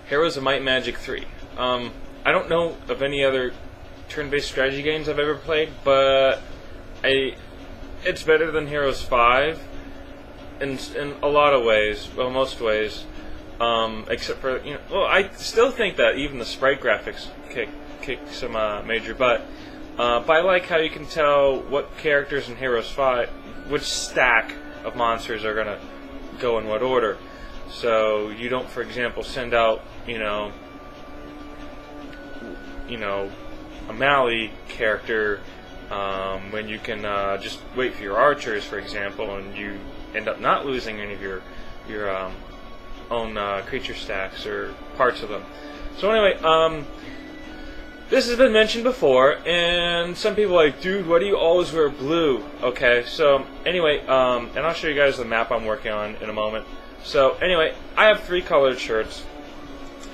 Heroes of Might and Magic 3. I don't know of any other turn-based strategy games I've ever played, but it's better than Heroes 5 in a lot of ways, well, most ways, except for, well, I still think that even the sprite graphics kick some major butt. But I like how you can tell what characters in Heroes 5, which stack of monsters are going to go in what order. So you don't, for example, send out, a melee character when you can just wait for your archers, for example, and you end up not losing any of your own creature stacks or parts of them. So anyway, this has been mentioned before, and some people are like, dude, why do you always wear blue? Okay, so anyway, and I'll show you guys the map I'm working on in a moment. So anyway, I have 3 colored shirts.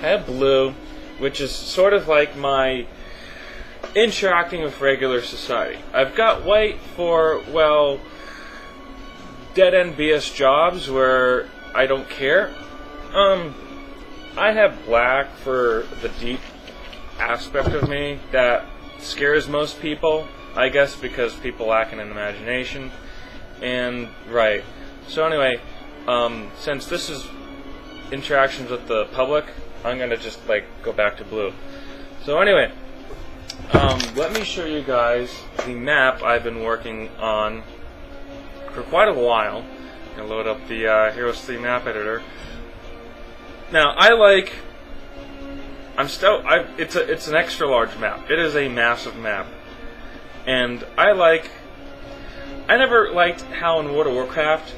I have blue, which is sort of like my interacting with regular society. I've got white for, well, dead-end BS jobs where I don't care. I have black for the deep aspect of me that scares most people, I guess because people lack an imagination. And, right. So anyway, since this is interactions with the public, I'm going to just, go back to blue. So anyway, let me show you guys the map I've been working on for quite a while. I'm going to load up the Heroes 3 map editor. Now, it's an extra large map. It is a massive map. And I never liked how in World of Warcraft,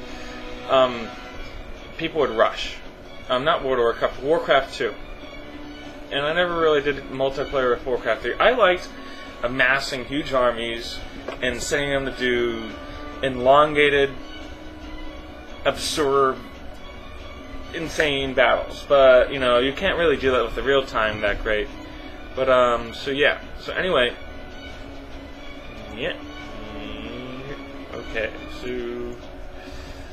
people would rush. Not World of Warcraft, Warcraft 2. And I never really did multiplayer with Warcraft 3. I liked amassing huge armies and sending them to do elongated, absurd, insane battles. But, you can't really do that with the real time that great. But, so yeah. So anyway. Yeah. Okay, so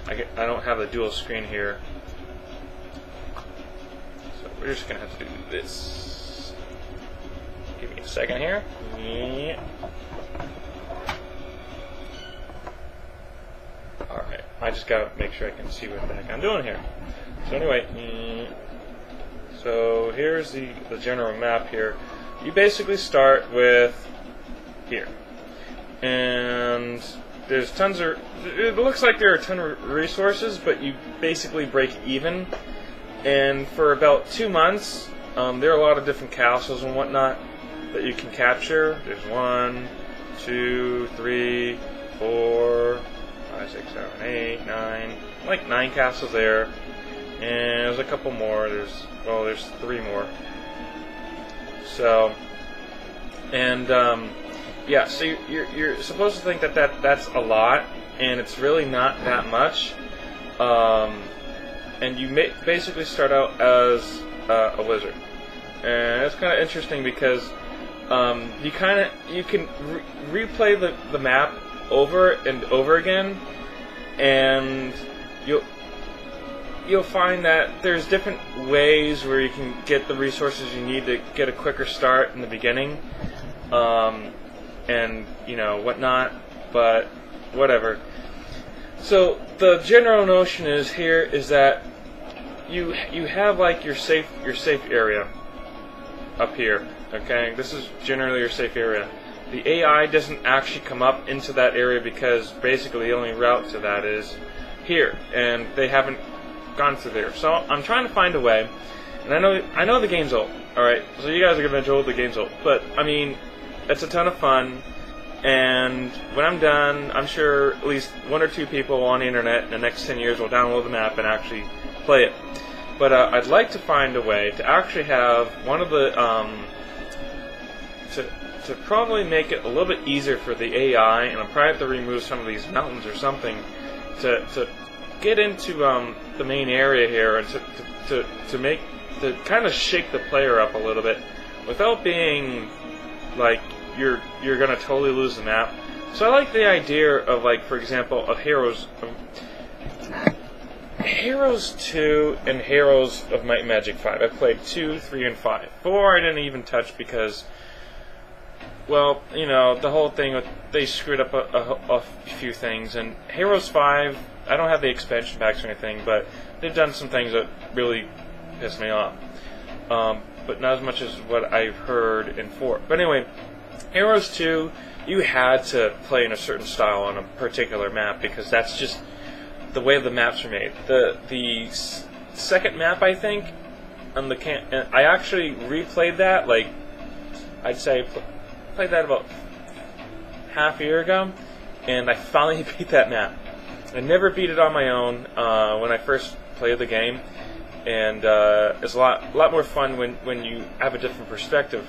I don't have the dual screen here. So we're just going to have to do this. Give me a second here. Yeah. Alright, I just got to make sure I can see what the heck I'm doing here. So anyway, so here's the general map here. You basically start with here. And there's tons of, it looks like there are a ton of resources, but you basically break even. And for about 2 months, there are a lot of different castles and whatnot that you can capture. There's 1, 2, 3, 4, 5, 6, 7, 8, 9, like 9 castles there. And there's a couple more. There's 3 more. So, and yeah. So you're supposed to think that that's a lot, and it's really not that much. And you basically start out as a wizard, and it's kind of interesting because you can replay the map over and over again, and you'll find that there's different ways where you can get the resources you need to get a quicker start in the beginning, and whatnot. But whatever. So the general notion is that you have your safe area up here. Okay, this is generally your safe area. The AI doesn't actually come up into that area because basically the only route to that is here, and they haven't gone through there. So I'm trying to find a way, and I know the game's old. All right, so you guys are gonna enjoy the game's old, but I mean, it's a ton of fun. And when I'm done, I'm sure at least 1 or 2 people on the internet in the next 10 years will download the map and actually play it. But I'd like to find a way to actually have one of the to probably make it a little bit easier for the AI, and I'll probably have to remove some of these mountains or something to get into the main area here, and to kind of shake the player up a little bit without being like you're gonna totally lose the map. So I like the idea of, for example, of Heroes Heroes 2 and Heroes of Might and Magic 5. I played 2, 3, and 5. 4 I didn't even touch because, well, you know, the whole thing with they screwed up a few things. And Heroes 5, I don't have the expansion packs or anything, but they've done some things that really pissed me off. But not as much as what I've heard in 4. But anyway, Heroes 2, you had to play in a certain style on a particular map because that's just the way the maps are made. The second map, I think, on the I actually replayed that, like, I'd say played that about half a year ago, and I finally beat that map. I never beat it on my own when I first played the game, and it's a lot more fun when you have a different perspective.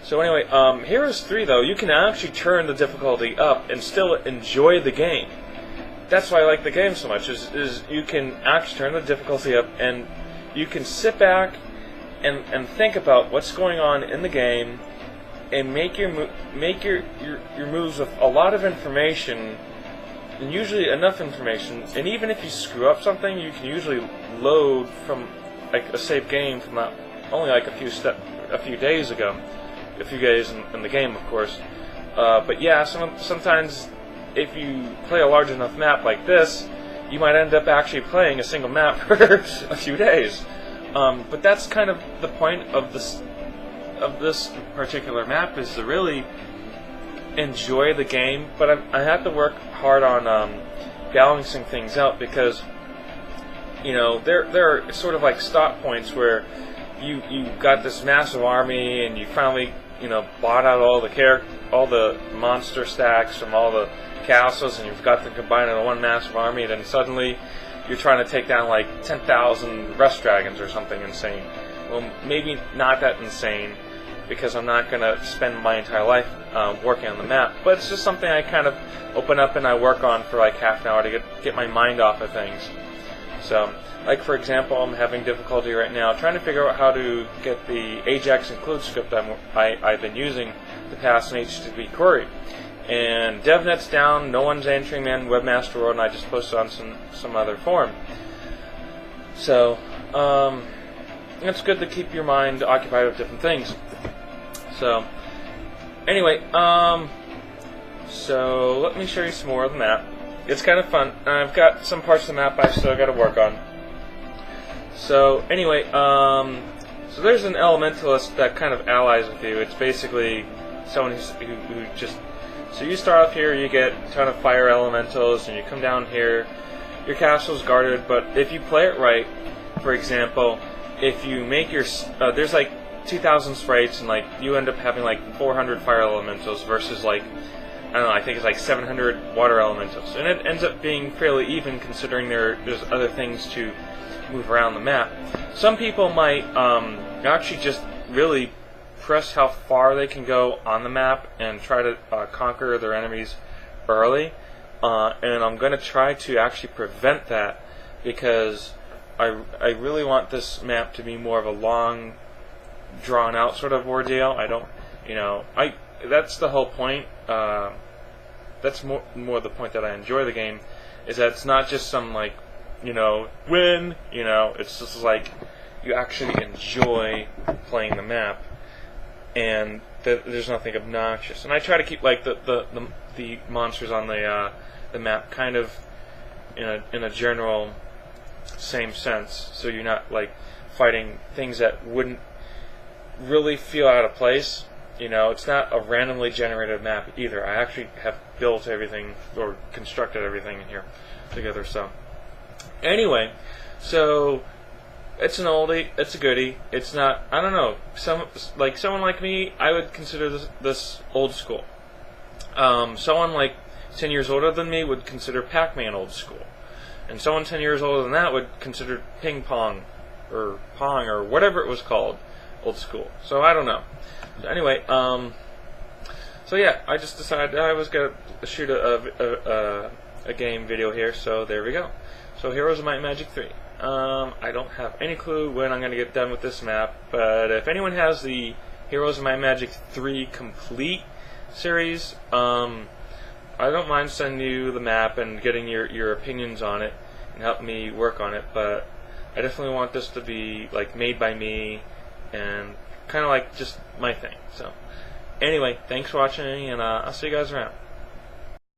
So anyway, Heroes 3 though, you can actually turn the difficulty up and still enjoy the game. That's why I like the game so much, is you can actually turn the difficulty up and you can sit back and think about what's going on in the game and make your moves with a lot of information, and usually enough information. And even if you screw up something, you can usually load from like a save game from only like a few days ago, a few days in the game, of course. But yeah, sometimes if you play a large enough map like this, you might end up actually playing a single map for a few days. But that's kind of the point of this particular map, is to really enjoy the game. But I have to work hard on balancing things out because, you know, there are sort of like stop points where you got this massive army and you finally, you know, bought out all the monster stacks from all the castles, and you've got them combined into one massive army, and then suddenly you're trying to take down like 10,000 rust dragons or something insane. Well, maybe not that insane, because I'm not going to spend my entire life working on the map, but it's just something I kind of open up and I work on for like half an hour to get my mind off of things. So, like for example, I'm having difficulty right now trying to figure out how to get the Ajax include script I've been using to pass an HTTP query. And DevNet's down, no one's answering me on Webmaster World, and I just posted on some other forum. So, it's good to keep your mind occupied with different things. So, anyway, so let me show you some more of the map. It's kind of fun. I've got some parts of the map I've still got to work on. So, anyway, so there's an elementalist that kind of allies with you. It's basically someone who just... So you start off here, you get a ton of fire elementals, and you come down here, your castle's guarded, but if you play it right, for example, if you make your... there's like 2,000 sprites, and like you end up having like 400 fire elementals versus like, I don't know, I think it's like 700 water elementals. And it ends up being fairly even, considering there's other things to move around the map. Some people might actually just really press how far they can go on the map and try to conquer their enemies early, and I'm going to try to actually prevent that, because I really want this map to be more of a long, drawn out sort of ordeal. I don't, you know, that's the whole point. That's more the point that I enjoy the game, is that it's not just some like, you know, win, you know, it's just like you actually enjoy playing the map. And there's nothing obnoxious. And I try to keep like the monsters on the map kind of in a general same sense, so you're not like fighting things that wouldn't really feel out of place. You know, it's not a randomly generated map either. I actually have built everything or constructed everything in here together. So anyway, so it's an oldie, it's a goodie. It's not, I don't know, someone like me, I would consider this old school. Someone like 10 years older than me would consider Pac-Man old school. And someone 10 years older than that would consider Ping Pong or Pong or whatever it was called old school. So I don't know. Anyway, so yeah, I just decided I was going to shoot a game video here, so there we go. So Heroes of Might and Magic 3. I don't have any clue when I'm going to get done with this map, but if anyone has the Heroes of Might and Magic 3 complete series, I don't mind sending you the map and getting your opinions on it. and help me work on it. But I definitely want this to be like made by me and kind of like just my thing. So anyway, thanks for watching, and I'll see you guys around.